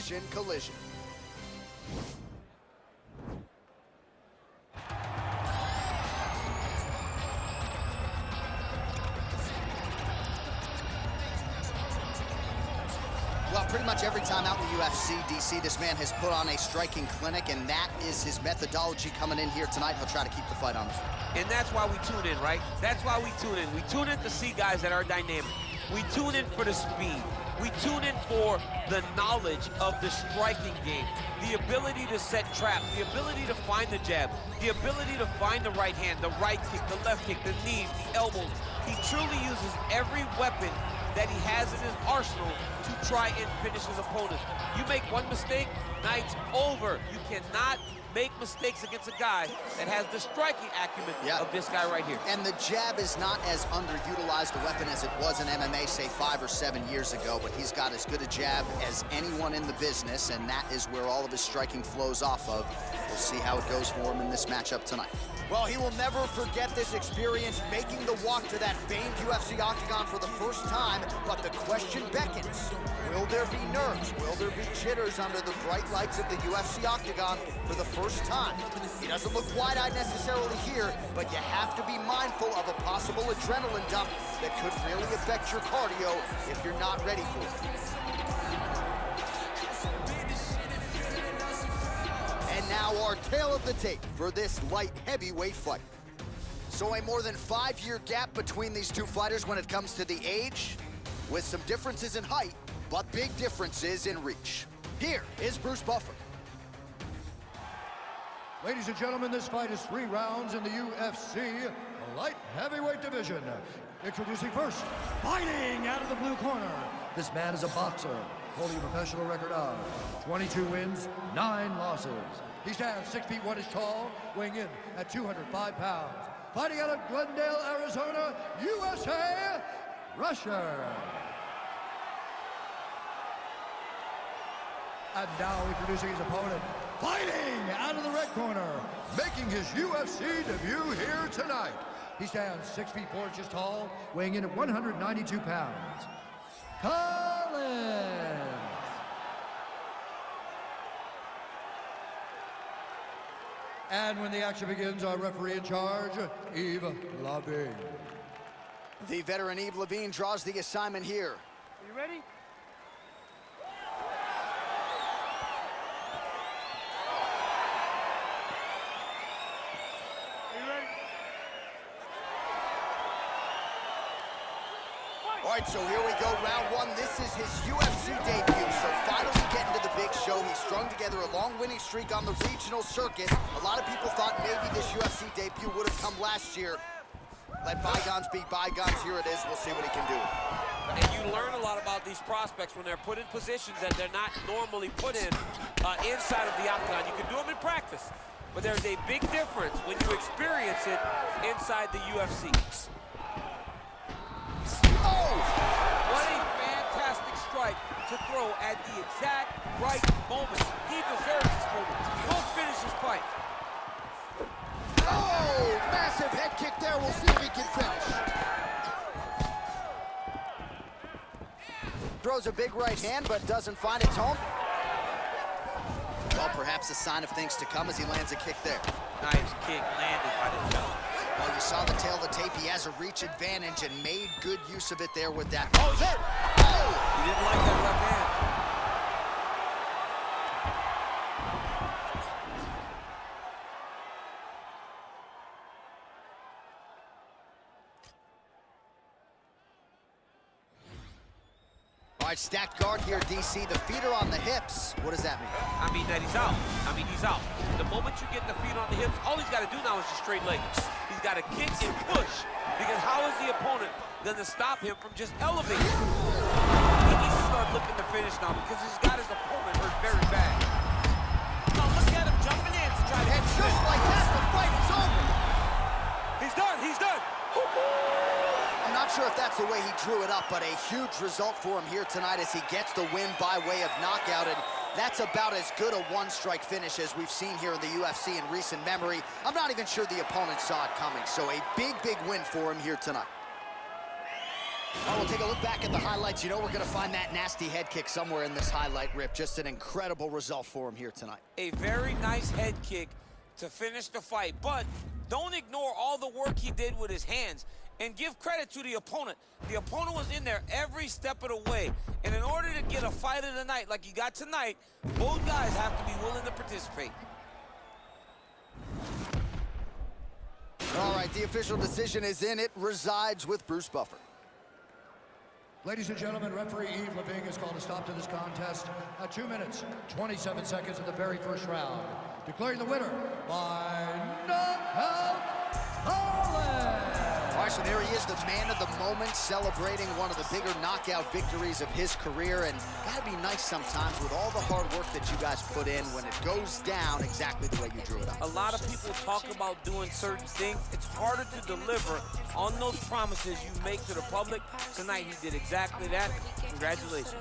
decision collision. Well, pretty much every time out in the UFC, DC, this man has put on a striking clinic, and that is his methodology coming in here tonight. He'll try to keep the fight on the floor. And that's why we tune in, right? That's why we tune in. We tune in to see guys that are dynamic. We tune in for the speed. We tune in for the knowledge of the striking game, the ability to set traps, the ability to find the jab, the ability to find the right hand, the right kick, the left kick, the knees, the elbows. He truly uses every weapon that he has in his arsenal to try and finish his opponents. You make one mistake, night's over. You cannot make mistakes against a guy that has the striking acumen of this guy right here. And the jab is not as underutilized a weapon as it was in MMA, say 5 or 7 years ago, but he's got as good a jab as anyone in the business, and that is where all of his striking flows off of. We'll see how it goes for him in this matchup tonight. Well, he will never forget this experience, making the walk to that famed UFC octagon for the first time, but the question beckons. Will there be nerves? Will there be jitters under the bright lights of the UFC octagon for the first time? He doesn't look wide-eyed necessarily here, but you have to be mindful of a possible adrenaline dump that could really affect your cardio if you're not ready for it. And now our tale of the tape for this light heavyweight fight. So a more than 5-year gap between these two fighters when it comes to the age, with some differences in height, but big differences in reach. Here is Bruce Buffer. Ladies and gentlemen, this fight is 3 rounds in the UFC light heavyweight division. Introducing first, fighting out of the blue corner. This man is a boxer, holding a professional record of 22 wins, 9 losses. He stands 6 feet 1 inch tall, weighing in at 205 pounds. Fighting out of Glendale, Arizona, USA, Russia. And now introducing his opponent, fighting out of the red corner, making his UFC debut here tonight. He stands 6 feet 4 inches tall, weighing in at 192 pounds. Collins. And when the action begins, our referee in charge, Yves Lavigne. The veteran Yves Lavigne draws the assignment here. Are you ready? All right, so here we go, round 1. This is his UFC debut, so finally getting to the big show. He strung together a long winning streak on the regional circuit. A lot of people thought maybe this UFC debut would have come last year. Let bygones be bygones. Here it is. We'll see what he can do. And you learn a lot about these prospects when they're put in positions that they're not normally put in inside of the octagon. You can do them in practice, but there's a big difference when you experience it inside the UFC. Oh! What a fantastic strike to throw at the exact right moment. He deserves this moment. He'll finish his fight. Oh! Massive head kick there. We'll see if he can finish. Throws a big right hand, but doesn't find its home. Well, perhaps a sign of things to come as he lands a kick there. Nice kick landed by the jump. Well, you saw the tail of the tape. He has a reach advantage and made good use of it there with that. Oh, he's hurt! Oh! He didn't like that left hand. All right, stacked guard here, DC. The feet are on the hips. What does that mean? I mean that he's out. He's out. The moment you get the feet on the hips, all he's got to do now is just straight leg. He's got to kick and push, because how is the opponent going to stop him from just elevating? He needs to start looking to finish now, because he's got his opponent hurt very bad. Now look at him jumping in to try to And just like that, the fight is over. He's done. He's done. I'm not sure if that's the way he drew it up, but a huge result for him here tonight as he gets the win by way of knockout. And that's about as good a one-strike finish as we've seen here in the UFC in recent memory. I'm not even sure the opponent saw it coming, so a big, big win for him here tonight. Oh, we'll take a look back at the highlights. You know we're going to find that nasty head kick somewhere in this highlight rip. Just an incredible result for him here tonight. A very nice head kick to finish the fight, but don't ignore all the work he did with his hands, and give credit to the opponent. The opponent was in there every step of the way, and in order to get a fight of the night like you got tonight, both guys have to be willing to participate. All right, the official decision is in. It resides with Bruce Buffer. Ladies and gentlemen, referee Yves Leving has called a stop to this contest at 2 minutes, 27 seconds of the very first round, declaring the winner by knockout, Holland. All right, so there he is, the man of the moment, celebrating one of the bigger knockout victories of his career. And gotta be nice sometimes with all the hard work that you guys put in when it goes down exactly the way you drew it up. A lot of people talk about doing certain things. It's harder to deliver on those promises you make to the public. Tonight he did exactly that. Congratulations.